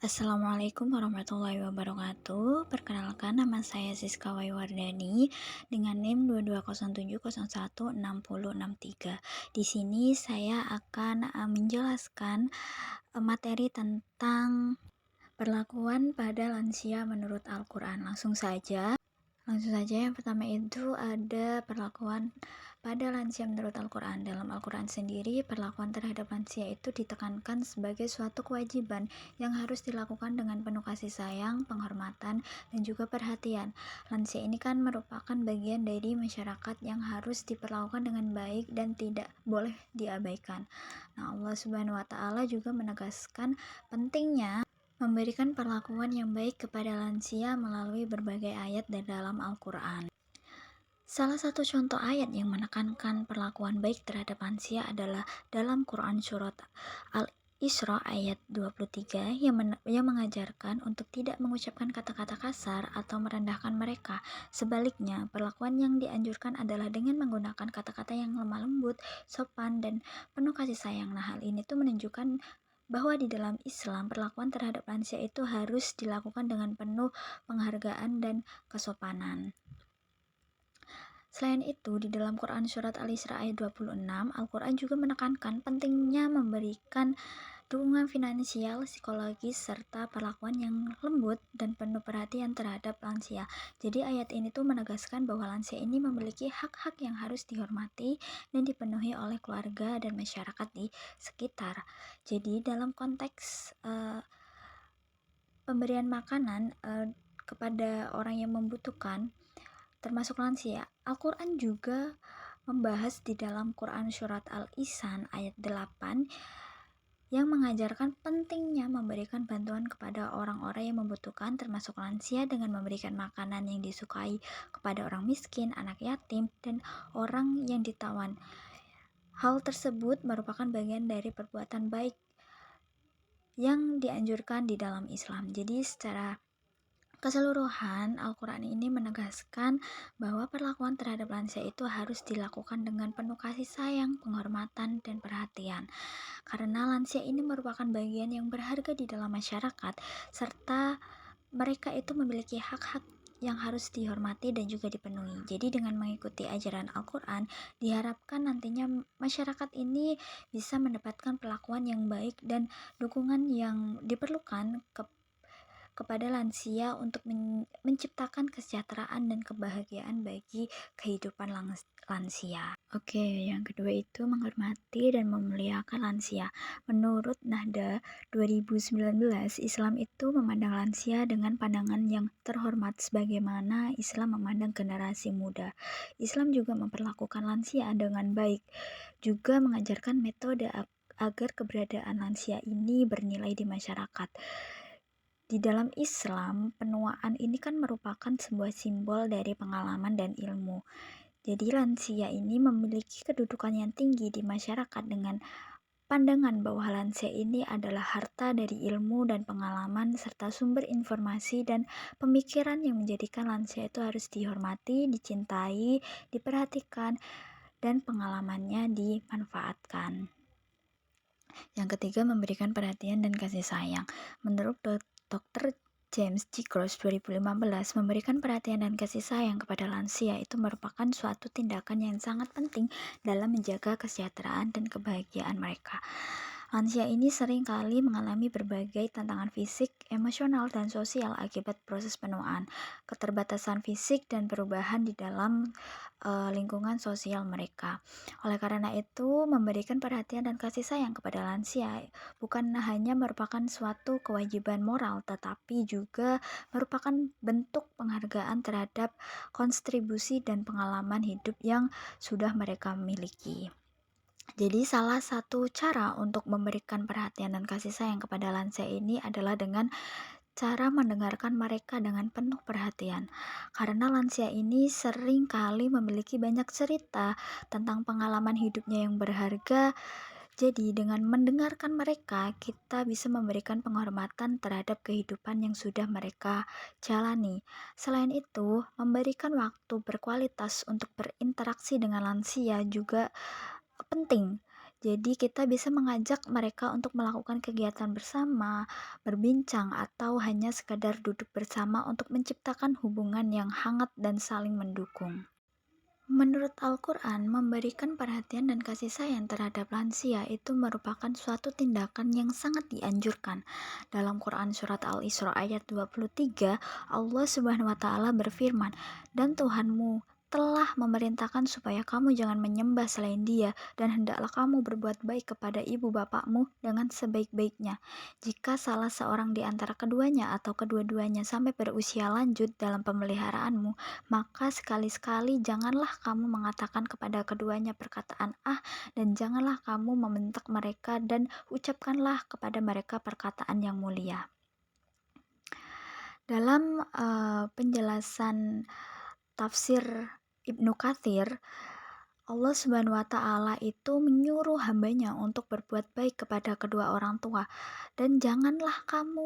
Assalamualaikum warahmatullahi wabarakatuh. Perkenalkan, nama saya Siska Waiwardani dengan NIM 2207016063. Di sini saya akan menjelaskan materi tentang perlakuan pada lansia menurut Al-Quran. Langsung saja, yang pertama itu ada perlakuan pada lansia menurut Al-Quran. Dalam Al-Quran sendiri, perlakuan terhadap lansia itu ditekankan sebagai suatu kewajiban yang harus dilakukan dengan penuh kasih sayang, penghormatan, dan juga perhatian. Lansia ini kan merupakan bagian dari masyarakat yang harus diperlakukan dengan baik dan tidak boleh diabaikan. Nah, Allah Subhanahu wa Ta'ala juga menegaskan pentingnya memberikan perlakuan yang baik kepada lansia melalui berbagai ayat dari dalam Al-Quran. Salah satu contoh ayat yang menekankan perlakuan baik terhadap lansia adalah dalam Quran surat Al-Isra ayat 23 yang mengajarkan untuk tidak mengucapkan kata-kata kasar atau merendahkan mereka. Sebaliknya, perlakuan yang dianjurkan adalah dengan menggunakan kata-kata yang lemah lembut, sopan, dan penuh kasih sayang. Nah, hal ini tuh menunjukkan bahwa di dalam Islam, perlakuan terhadap lansia itu harus dilakukan dengan penuh penghargaan dan kesopanan. Selain itu, di dalam Quran surat Al-Isra ayat 26, Al-Quran juga menekankan pentingnya memberikan dukungan finansial, psikologis, serta perlakuan yang lembut dan penuh perhatian terhadap lansia. Jadi ayat ini tuh menegaskan bahwa lansia ini memiliki hak-hak yang harus dihormati dan dipenuhi oleh keluarga dan masyarakat di sekitar. Jadi dalam konteks pemberian makanan kepada orang yang membutuhkan, termasuk lansia, Al-Quran juga membahas di dalam Quran surat Al-Insan ayat 8 yang mengajarkan pentingnya memberikan bantuan kepada orang-orang yang membutuhkan, termasuk lansia, dengan memberikan makanan yang disukai kepada orang miskin, anak yatim, dan orang yang ditawan. Hal tersebut merupakan bagian dari perbuatan baik yang dianjurkan di dalam Islam. Jadi secara keseluruhan, Al-Quran ini menegaskan bahwa perlakuan terhadap lansia itu harus dilakukan dengan penuh kasih sayang, penghormatan, dan perhatian. Karena lansia ini merupakan bagian yang berharga di dalam masyarakat, serta mereka itu memiliki hak-hak yang harus dihormati dan juga dipenuhi. Jadi dengan mengikuti ajaran Al-Quran, diharapkan nantinya masyarakat ini bisa mendapatkan perlakuan yang baik dan dukungan yang diperlukan kepada lansia untuk menciptakan kesejahteraan dan kebahagiaan bagi kehidupan lansia. Oke, yang kedua itu menghormati dan memuliakan lansia. Menurut Nahda 2019, Islam itu memandang lansia dengan pandangan yang terhormat sebagaimana Islam memandang generasi muda. Islam juga memperlakukan lansia dengan baik, juga mengajarkan metode agar keberadaan lansia ini bernilai di masyarakat. Di dalam Islam, penuaan ini kan merupakan sebuah simbol dari pengalaman dan ilmu. Jadi lansia ini memiliki kedudukan yang tinggi di masyarakat dengan pandangan bahwa lansia ini adalah harta dari ilmu dan pengalaman serta sumber informasi dan pemikiran yang menjadikan lansia itu harus dihormati, dicintai, diperhatikan, dan pengalamannya dimanfaatkan. Yang ketiga, memberikan perhatian dan kasih sayang. Menurut Dr. James G. Cross 2015, memberikan perhatian dan kasih sayang kepada lansia itu merupakan suatu tindakan yang sangat penting dalam menjaga kesejahteraan dan kebahagiaan mereka. Lansia ini sering kali mengalami berbagai tantangan fisik, emosional, dan sosial akibat proses penuaan, keterbatasan fisik, dan perubahan di dalam lingkungan sosial mereka. Oleh karena itu, memberikan perhatian dan kasih sayang kepada lansia bukan hanya merupakan suatu kewajiban moral, tetapi juga merupakan bentuk penghargaan terhadap kontribusi dan pengalaman hidup yang sudah mereka miliki. Jadi salah satu cara untuk memberikan perhatian dan kasih sayang kepada lansia ini adalah dengan cara mendengarkan mereka dengan penuh perhatian. Karena lansia ini sering kali memiliki banyak cerita tentang pengalaman hidupnya yang berharga. Jadi dengan mendengarkan mereka, kita bisa memberikan penghormatan terhadap kehidupan yang sudah mereka jalani. Selain itu, memberikan waktu berkualitas untuk berinteraksi dengan lansia juga penting. Jadi kita bisa mengajak mereka untuk melakukan kegiatan bersama, berbincang, atau hanya sekadar duduk bersama untuk menciptakan hubungan yang hangat dan saling mendukung. Menurut Al-Quran, memberikan perhatian dan kasih sayang terhadap lansia itu merupakan suatu tindakan yang sangat dianjurkan. Dalam Quran Surat Al-Isra ayat 23, Allah Subhanahu wa Ta'ala berfirman, "Dan Tuhanmu telah memerintahkan supaya kamu jangan menyembah selain Dia, dan hendaklah kamu berbuat baik kepada ibu bapakmu dengan sebaik-baiknya. Jika salah seorang di antara keduanya atau kedua-duanya sampai berusia lanjut dalam pemeliharaanmu, maka sekali-sekali janganlah kamu mengatakan kepada keduanya perkataan ah, dan janganlah kamu membentak mereka, dan ucapkanlah kepada mereka perkataan yang mulia." Dalam penjelasan tafsir Ibnu Katsir, Allah Subhanahu wa Ta'ala itu menyuruh hambanya untuk berbuat baik kepada kedua orang tua, dan janganlah kamu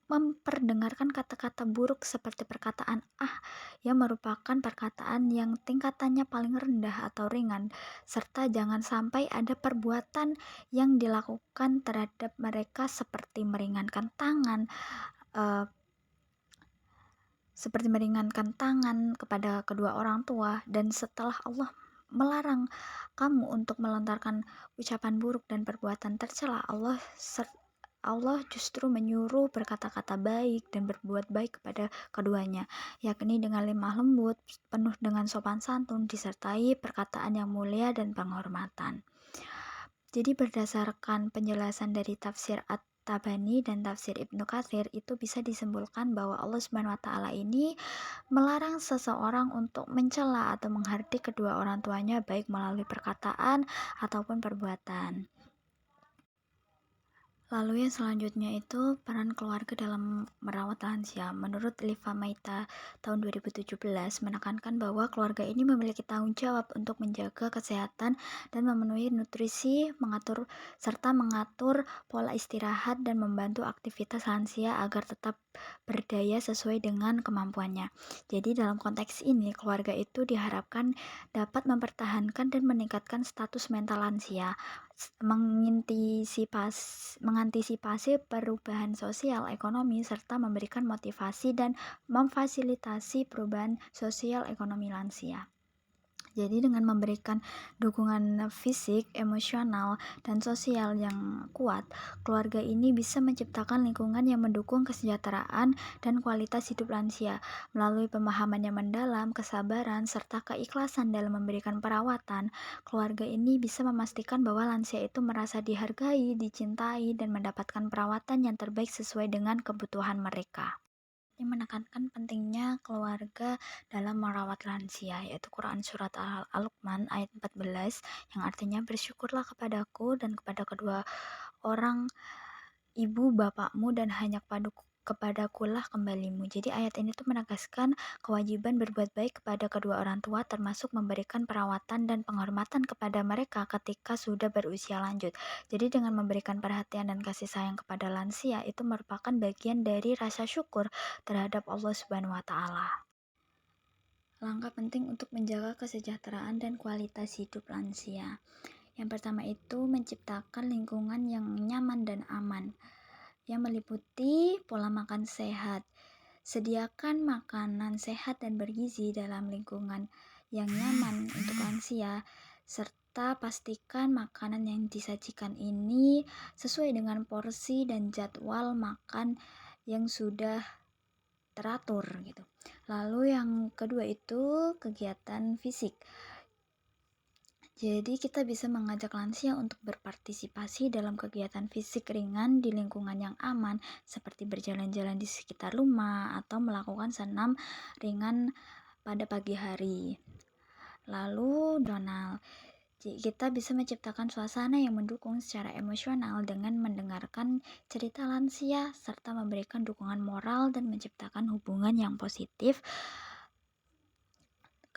memperdengarkan kata-kata buruk seperti perkataan ah, yang merupakan perkataan yang tingkatannya paling rendah atau ringan, serta jangan sampai ada perbuatan yang dilakukan terhadap mereka seperti meringankan tangan, eh, kepada kedua orang tua. Dan setelah Allah melarang kamu untuk melontarkan ucapan buruk dan perbuatan tercela, Allah justru menyuruh berkata-kata baik dan berbuat baik kepada keduanya, yakni dengan lemah lembut, penuh dengan sopan santun, disertai perkataan yang mulia dan penghormatan. Jadi berdasarkan penjelasan dari tafsir At-Tabani dan tafsir Ibnu Katsir, itu bisa disimpulkan bahwa Allah Subhanahu wa Ta'ala ini melarang seseorang untuk mencela atau menghardik kedua orang tuanya, baik melalui perkataan ataupun perbuatan. Lalu yang selanjutnya itu peran keluarga dalam merawat lansia. Menurut Liva Maita tahun 2017 menekankan bahwa keluarga ini memiliki tanggung jawab untuk menjaga kesehatan dan memenuhi nutrisi, serta mengatur pola istirahat dan membantu aktivitas lansia agar tetap berdaya sesuai dengan kemampuannya. Jadi dalam konteks ini, keluarga itu diharapkan dapat mempertahankan dan meningkatkan status mental lansia, mengantisipasi perubahan sosial ekonomi, serta memberikan motivasi dan memfasilitasi perubahan sosial ekonomi lansia. Jadi dengan memberikan dukungan fisik, emosional, dan sosial yang kuat, keluarga ini bisa menciptakan lingkungan yang mendukung kesejahteraan dan kualitas hidup lansia. Melalui pemahaman yang mendalam, kesabaran, serta keikhlasan dalam memberikan perawatan, keluarga ini bisa memastikan bahwa lansia itu merasa dihargai, dicintai, dan mendapatkan perawatan yang terbaik sesuai dengan kebutuhan mereka. Ini menekankan pentingnya keluarga dalam merawat lansia, yaitu Quran Surat Al-Luqman ayat 14, yang artinya bersyukurlah kepadaku dan kepada kedua orang ibu bapakmu, dan hanya kepadakulah kembalimu. Jadi ayat ini tuh menegaskan kewajiban berbuat baik kepada kedua orang tua, termasuk memberikan perawatan dan penghormatan kepada mereka ketika sudah berusia lanjut. Jadi dengan memberikan perhatian dan kasih sayang kepada lansia itu merupakan bagian dari rasa syukur terhadap Allah Subhanahu wa Ta'ala. Langkah penting untuk menjaga kesejahteraan dan kualitas hidup lansia. Yang pertama itu menciptakan lingkungan yang nyaman dan aman, yang meliputi pola makan sehat. Sediakan makanan sehat dan bergizi dalam lingkungan yang nyaman untuk lansia, serta pastikan makanan yang disajikan ini sesuai dengan porsi dan jadwal makan yang sudah teratur gitu. Lalu yang kedua itu kegiatan fisik. Jadi kita bisa mengajak lansia untuk berpartisipasi dalam kegiatan fisik ringan di lingkungan yang aman, seperti berjalan-jalan di sekitar rumah atau melakukan senam ringan pada pagi hari. Lalu kita bisa menciptakan suasana yang mendukung secara emosional dengan mendengarkan cerita lansia serta memberikan dukungan moral dan menciptakan hubungan yang positif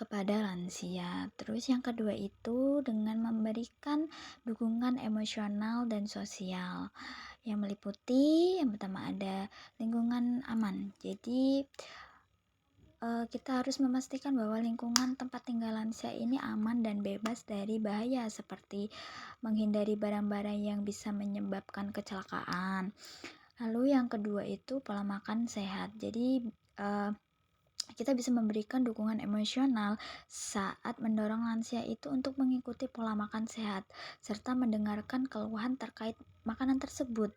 kepada lansia. Terus yang kedua itu dengan memberikan dukungan emosional dan sosial yang meliputi, yang pertama ada lingkungan aman. Jadi kita harus memastikan bahwa lingkungan tempat tinggal lansia ini aman dan bebas dari bahaya seperti menghindari barang-barang yang bisa menyebabkan kecelakaan. Lalu yang kedua itu pola makan sehat. Jadi kita bisa memberikan dukungan emosional saat mendorong lansia itu untuk mengikuti pola makan sehat serta mendengarkan keluhan terkait makanan tersebut,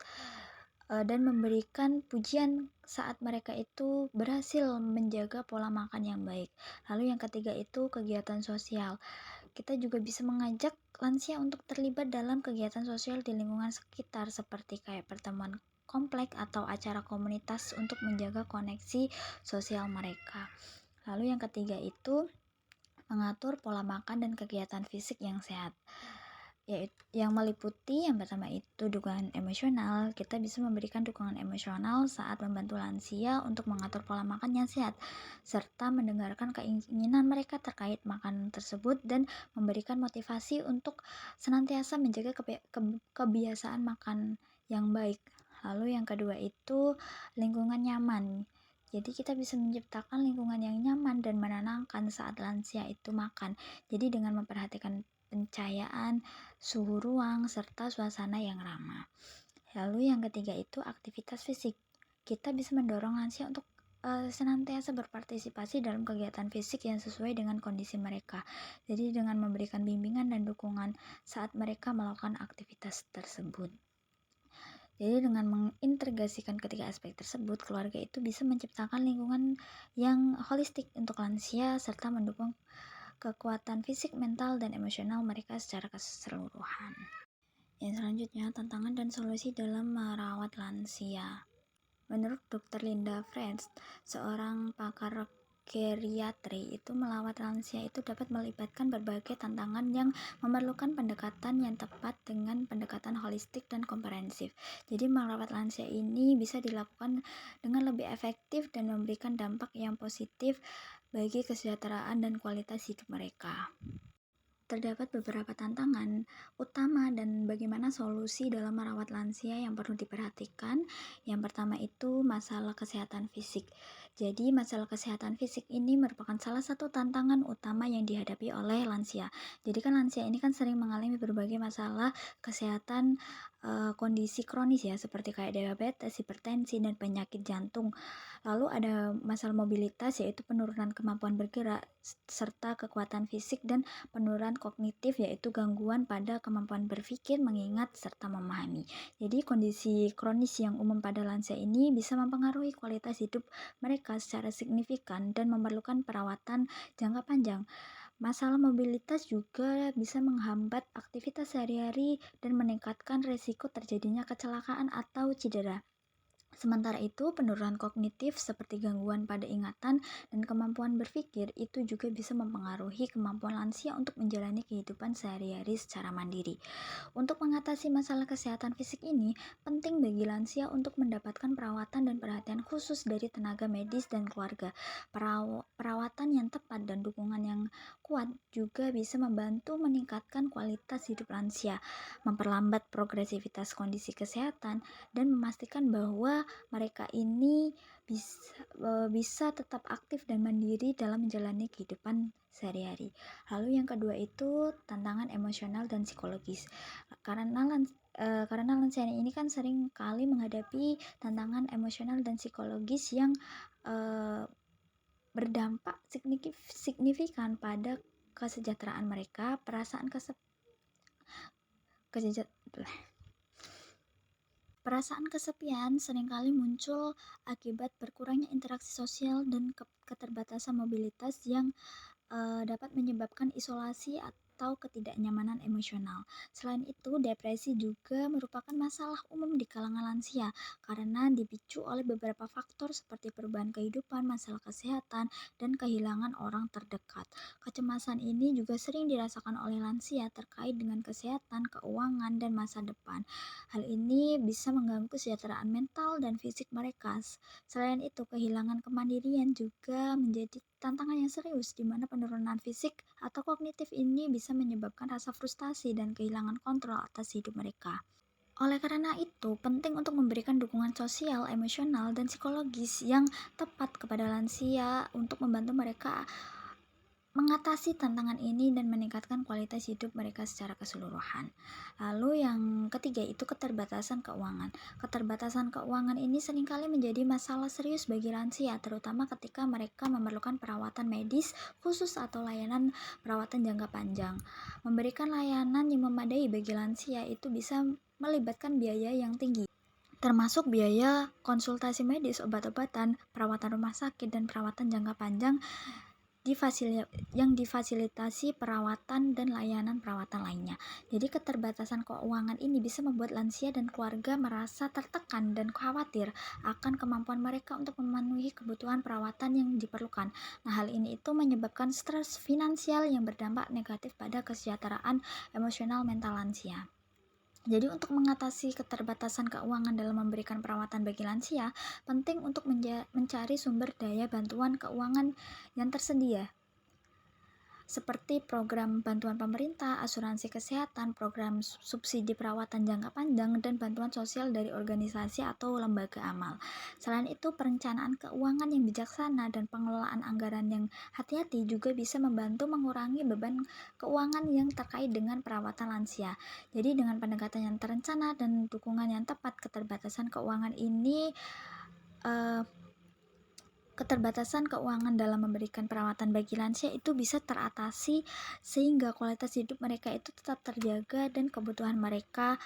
dan memberikan pujian saat mereka itu berhasil menjaga pola makan yang baik. Lalu yang ketiga itu kegiatan sosial. Kita juga bisa mengajak lansia untuk terlibat dalam kegiatan sosial di lingkungan sekitar seperti kayak pertemuan komplek atau acara komunitas untuk menjaga koneksi sosial mereka. Lalu yang ketiga itu mengatur pola makan dan kegiatan fisik yang sehat, yaitu yang meliputi yang pertama itu dukungan emosional. Kita bisa memberikan dukungan emosional saat membantu lansia untuk mengatur pola makan yang sehat serta mendengarkan keinginan mereka terkait makanan tersebut dan memberikan motivasi untuk senantiasa menjaga kebiasaan makan yang baik. Lalu yang kedua itu lingkungan nyaman. Jadi kita bisa menciptakan lingkungan yang nyaman dan menenangkan saat lansia itu makan. Jadi dengan memperhatikan pencahayaan, suhu ruang, serta suasana yang ramah. Lalu yang ketiga itu aktivitas fisik. Kita bisa mendorong lansia untuk senantiasa berpartisipasi dalam kegiatan fisik yang sesuai dengan kondisi mereka. Jadi dengan memberikan bimbingan dan dukungan saat mereka melakukan aktivitas tersebut. Jadi dengan mengintegrasikan ketiga aspek tersebut, keluarga itu bisa menciptakan lingkungan yang holistik untuk lansia serta mendukung kekuatan fisik, mental, dan emosional mereka secara keseluruhan. Yang selanjutnya, tantangan dan solusi dalam merawat lansia. Menurut Dr. Linda French, seorang pakar geriatri, itu melawat lansia itu dapat melibatkan berbagai tantangan yang memerlukan pendekatan yang tepat dengan pendekatan holistik dan komprehensif. Jadi merawat lansia ini bisa dilakukan dengan lebih efektif dan memberikan dampak yang positif bagi kesejahteraan dan kualitas hidup mereka. Terdapat beberapa tantangan utama dan bagaimana solusi dalam merawat lansia yang perlu diperhatikan. Yang pertama itu masalah kesehatan fisik. Jadi masalah kesehatan fisik ini merupakan salah satu tantangan utama yang dihadapi oleh lansia. Jadi kan lansia ini kan sering mengalami berbagai masalah kesehatan, kondisi kronis ya, seperti kayak diabetes, hipertensi, dan penyakit jantung. Lalu ada masalah mobilitas, yaitu penurunan kemampuan bergerak serta kekuatan fisik, dan penurunan kognitif, yaitu gangguan pada kemampuan berpikir, mengingat, serta memahami. Jadi kondisi kronis yang umum pada lansia ini bisa mempengaruhi kualitas hidup mereka secara signifikan dan memerlukan perawatan jangka panjang. Masalah mobilitas juga bisa menghambat aktivitas sehari-hari dan meningkatkan risiko terjadinya kecelakaan atau cedera. Sementara itu, penurunan kognitif seperti gangguan pada ingatan dan kemampuan berpikir itu juga bisa mempengaruhi kemampuan lansia untuk menjalani kehidupan sehari-hari secara mandiri. Untuk mengatasi masalah kesehatan fisik ini, penting bagi lansia untuk mendapatkan perawatan dan perhatian khusus dari tenaga medis dan keluarga. Perawatan yang tepat dan dukungan yang kuat juga bisa membantu meningkatkan kualitas hidup lansia, memperlambat progresivitas kondisi kesehatan, dan memastikan bahwa mereka ini bisa tetap aktif dan mandiri dalam menjalani kehidupan sehari-hari. Lalu yang kedua itu tantangan emosional dan psikologis. Karena lansia ini kan sering kali menghadapi tantangan emosional dan psikologis yang berdampak signifikan pada kesejahteraan mereka. Perasaan kesepian seringkali muncul akibat berkurangnya interaksi sosial dan keterbatasan mobilitas yang dapat menyebabkan isolasi atau ketidaknyamanan emosional. Selain itu, depresi juga merupakan masalah umum di kalangan lansia karena dipicu oleh beberapa faktor seperti perubahan kehidupan, masalah kesehatan, dan kehilangan orang terdekat. Kecemasan ini juga sering dirasakan oleh lansia terkait dengan kesehatan, keuangan, dan masa depan. Hal ini bisa mengganggu kesejahteraan mental dan fisik mereka. Selain itu, kehilangan kemandirian juga menjadi tantangan yang serius di mana penurunan fisik atau kognitif ini bisa menyebabkan rasa frustasi dan kehilangan kontrol atas hidup mereka. Oleh karena itu, penting untuk memberikan dukungan sosial, emosional, dan psikologis yang tepat kepada lansia untuk membantu mereka mengatasi tantangan ini dan meningkatkan kualitas hidup mereka secara keseluruhan. Lalu yang ketiga itu keterbatasan keuangan. Keterbatasan keuangan ini seringkali menjadi masalah serius bagi lansia, terutama ketika mereka memerlukan perawatan medis khusus atau layanan perawatan jangka panjang. Memberikan layanan yang memadai bagi lansia itu bisa melibatkan biaya yang tinggi, termasuk biaya konsultasi medis, obat-obatan, perawatan rumah sakit, dan perawatan jangka panjang yang difasilitasi perawatan dan layanan perawatan lainnya. Jadi keterbatasan keuangan ini bisa membuat lansia dan keluarga merasa tertekan dan khawatir akan kemampuan mereka untuk memenuhi kebutuhan perawatan yang diperlukan. Nah, hal ini itu menyebabkan stres finansial yang berdampak negatif pada kesejahteraan emosional mental lansia. Jadi untuk mengatasi keterbatasan keuangan dalam memberikan perawatan bagi lansia, penting untuk mencari sumber daya bantuan keuangan yang tersedia, seperti program bantuan pemerintah, asuransi kesehatan, program subsidi perawatan jangka panjang, dan bantuan sosial dari organisasi atau lembaga amal. Selain itu, perencanaan keuangan yang bijaksana dan pengelolaan anggaran yang hati-hati juga bisa membantu mengurangi beban keuangan yang terkait dengan perawatan lansia. Jadi dengan pendekatan yang terencana dan dukungan yang tepat, keterbatasan keuangan dalam memberikan perawatan bagi lansia itu bisa teratasi sehingga kualitas hidup mereka itu tetap terjaga dan kebutuhan mereka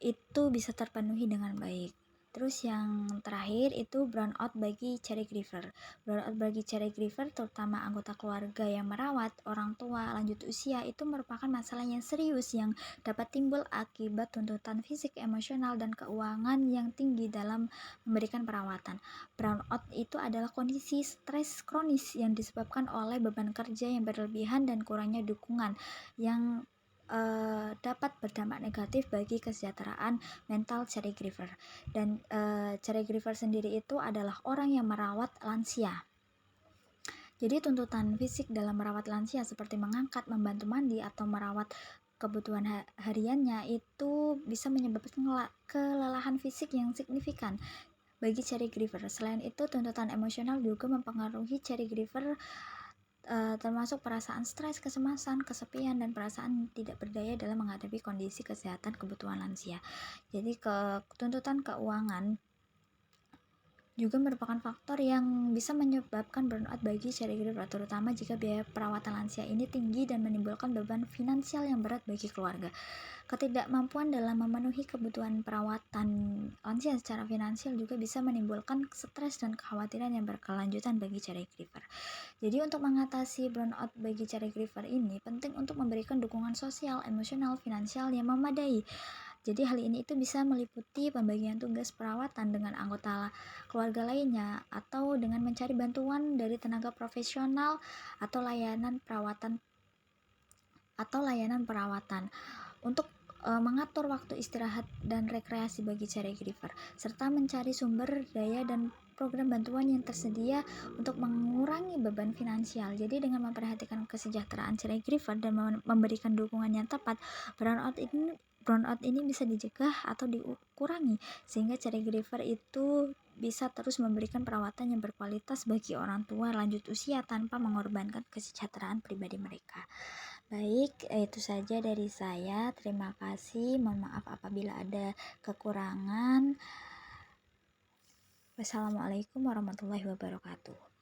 itu bisa terpenuhi dengan baik. Terus yang terakhir itu burnout bagi caregiver. Burnout bagi caregiver, terutama anggota keluarga yang merawat orang tua lanjut usia, itu merupakan masalah yang serius yang dapat timbul akibat tuntutan fisik, emosional, dan keuangan yang tinggi dalam memberikan perawatan. Burnout itu adalah kondisi stres kronis yang disebabkan oleh beban kerja yang berlebihan dan kurangnya dukungan yang dapat berdampak negatif bagi kesejahteraan mental caregiver. Dan caregiver sendiri itu adalah orang yang merawat lansia. Jadi tuntutan fisik dalam merawat lansia seperti mengangkat, membantu mandi, atau merawat kebutuhan hariannya itu bisa menyebabkan kelelahan fisik yang signifikan bagi caregiver. Selain itu, tuntutan emosional juga mempengaruhi caregiver, termasuk perasaan stres, kecemasan, kesepian, dan perasaan tidak berdaya dalam menghadapi kondisi kesehatan kebutuhan lansia. Jadi tuntutan keuangan juga merupakan faktor yang bisa menyebabkan burnout bagi caregiver, terutama jika biaya perawatan lansia ini tinggi dan menimbulkan beban finansial yang berat bagi keluarga. Ketidakmampuan dalam memenuhi kebutuhan perawatan lansia secara finansial juga bisa menimbulkan stres dan kekhawatiran yang berkelanjutan bagi caregiver. Jadi untuk mengatasi burnout bagi caregiver ini penting untuk memberikan dukungan sosial, emosional, finansial yang memadai. Jadi hal ini itu bisa meliputi pembagian tugas perawatan dengan anggota keluarga lainnya, atau dengan mencari bantuan dari tenaga profesional atau layanan perawatan untuk mengatur waktu istirahat dan rekreasi bagi caregiver, serta mencari sumber daya dan program bantuan yang tersedia untuk mengurangi beban finansial. Jadi dengan memperhatikan kesejahteraan caregiver dan memberikan dukungan yang tepat, burnout ini bisa dicegah atau dikurangi sehingga caregiver itu bisa terus memberikan perawatan yang berkualitas bagi orang tua lanjut usia tanpa mengorbankan kesejahteraan pribadi mereka. Baik, itu saja dari saya. Terima kasih. Mohon maaf apabila ada kekurangan. Wassalamualaikum warahmatullahi wabarakatuh.